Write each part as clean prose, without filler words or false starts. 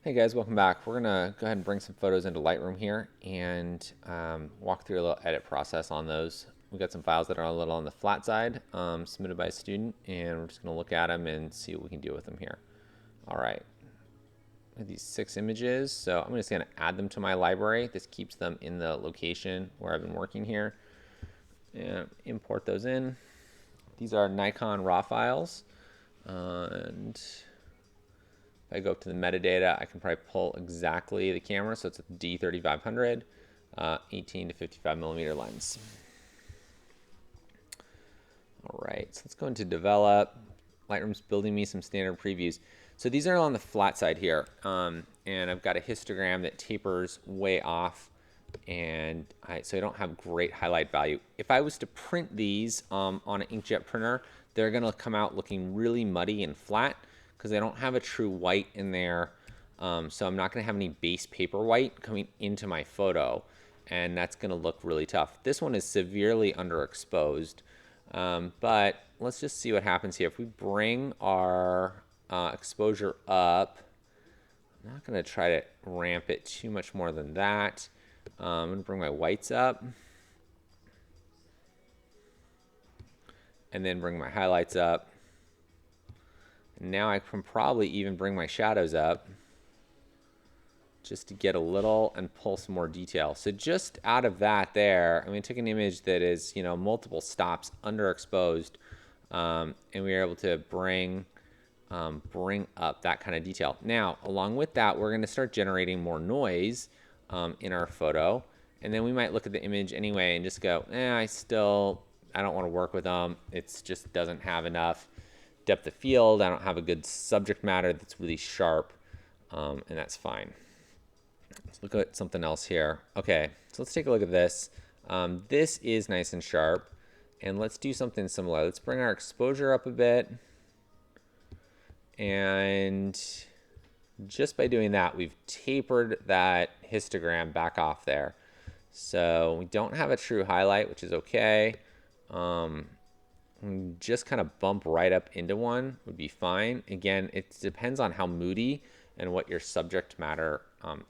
Hey guys, welcome back. We're gonna go ahead and bring some photos into Lightroom here and walk through a little edit process on those. We've got some files that are a little on the flat side, submitted by a student, and we're just gonna look at them and see what we can do with them here. All right, these 6 images, so I'm just gonna add them to my library. This keeps them in the location where I've been working here, and import those in. These are Nikon RAW files, and if I go up to the metadata, I can probably pull exactly the camera. So it's a D3500, 18 to 55 millimeter lens. All right, so let's go into develop. Lightroom's building me some standard previews. So these are on the flat side here. And I've got a histogram that tapers way off. And so I don't have great highlight value. If I was to print these on an inkjet printer, they're gonna come out looking really muddy and flat because I don't have a true white in there. So I'm not gonna have any base paper white coming into my photo, and that's gonna look really tough. This one is severely underexposed, but let's just see what happens here. If we bring our exposure up, I'm not gonna try to ramp it too much more than that. I'm gonna bring my whites up, and then bring my highlights up. Now I can probably even bring my shadows up just to get a little and pull some more detail. So just out of that there, I mean, I took an image that is, you know, multiple stops underexposed, and we were able to bring up that kind of detail. Now, along with that, we're gonna start generating more noise in our photo, and then we might look at the image anyway and just go, I don't wanna work with them. It just doesn't have enough depth of field. I don't have a good subject matter that's really sharp, and that's fine. Let's look at something else here. Okay, so let's take a look at this. This is nice and sharp, and let's do something similar. Let's bring our exposure up a bit, and just by doing that, we've tapered that histogram back off there. So we don't have a true highlight, which is okay. Just kind of bump right up into one would be fine. Again, it depends on how moody and what your subject matter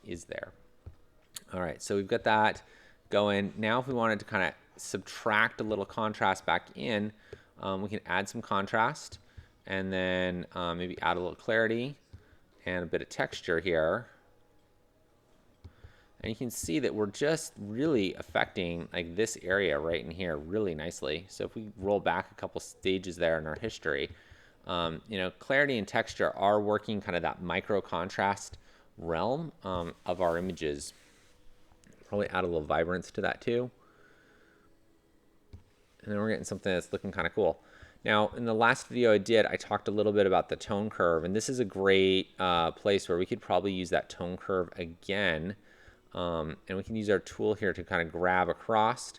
is there. All right, so we've got that going. Now if we wanted to kind of subtract a little contrast back in, we can add some contrast and then maybe add a little clarity and a bit of texture here. And you can see that we're just really affecting like this area right in here really nicely. So if we roll back a couple stages there in our history, you know, clarity and texture are working kind of that micro contrast realm of our images. Probably add a little vibrance to that too. And then we're getting something that's looking kind of cool. Now, in the last video I did, I talked a little bit about the tone curve, and this is a great place where we could probably use that tone curve again. And we can use our tool here to kind of grab across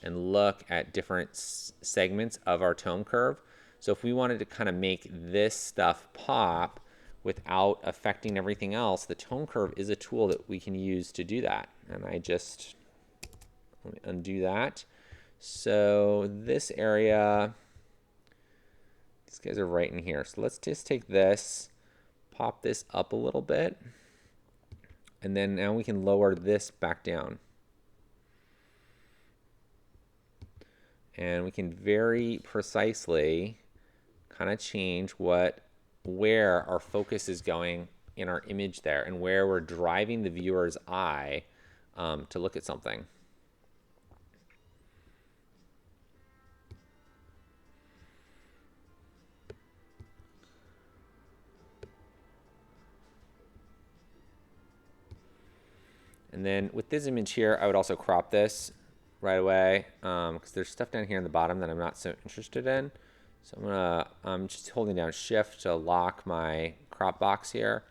and look at different segments of our tone curve. So if we wanted to kind of make this stuff pop without affecting everything else, the tone curve is a tool that we can use to do that. And let me undo that. So this area, these guys are right in here. So let's just take this, pop this up a little bit. And then now we can lower this back down. And we can very precisely kind of change where our focus is going in our image there and where we're driving the viewer's eye to look at something. And then with this image here, I would also crop this right away because there's stuff down here in the bottom that I'm not so interested in. So I'm just holding down Shift to lock my crop box here.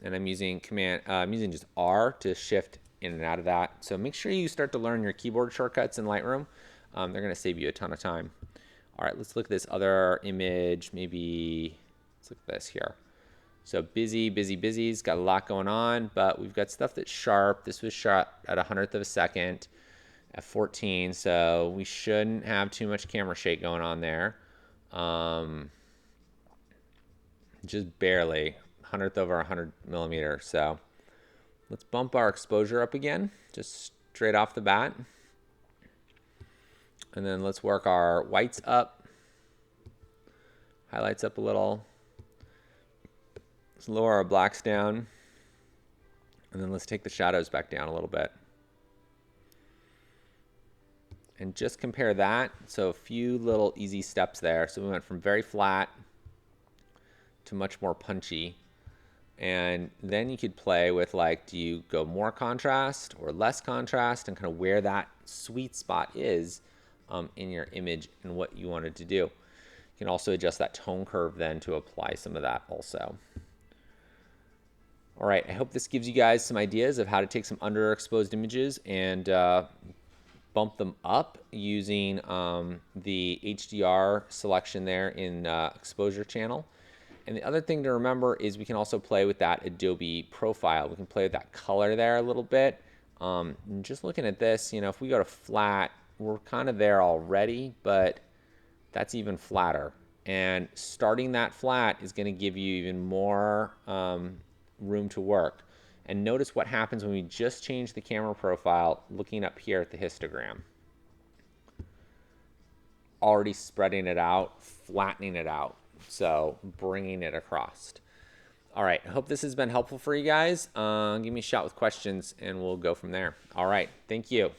And I'm using just R to shift in and out of that. So make sure you start to learn your keyboard shortcuts in Lightroom. They're going to save you a ton of time. All right, let's look at this other image. Maybe let's look at this here. So busy, busy, busy's got a lot going on, but we've got stuff that's sharp. This was shot at 100th of a second at 14, so we shouldn't have too much camera shake going on there. just barely, 100th over 100 millimeter. So let's bump our exposure up again, just straight off the bat. And then let's work our whites up, highlights up a little. Let's lower our blacks down. And then let's take the shadows back down a little bit. And just compare that. So a few little easy steps there. So we went from very flat to much more punchy. And then you could play with, like, do you go more contrast or less contrast, and kind of where that sweet spot is in your image and what you wanted to do. You can also adjust that tone curve then to apply some of that also. All right, I hope this gives you guys some ideas of how to take some underexposed images and bump them up using the HDR selection there in exposure channel. And the other thing to remember is we can also play with that Adobe profile. We can play with that color there a little bit. Just looking at this, you know, if we go to flat, we're kind of there already, but that's even flatter. And starting that flat is going to give you even more room to work. And notice what happens when we just change the camera profile, looking up here at the histogram. Already spreading it out, flattening it out. So bringing it across. All right, I hope this has been helpful for you guys. Give me a shout with questions and we'll go from there. All right, thank you.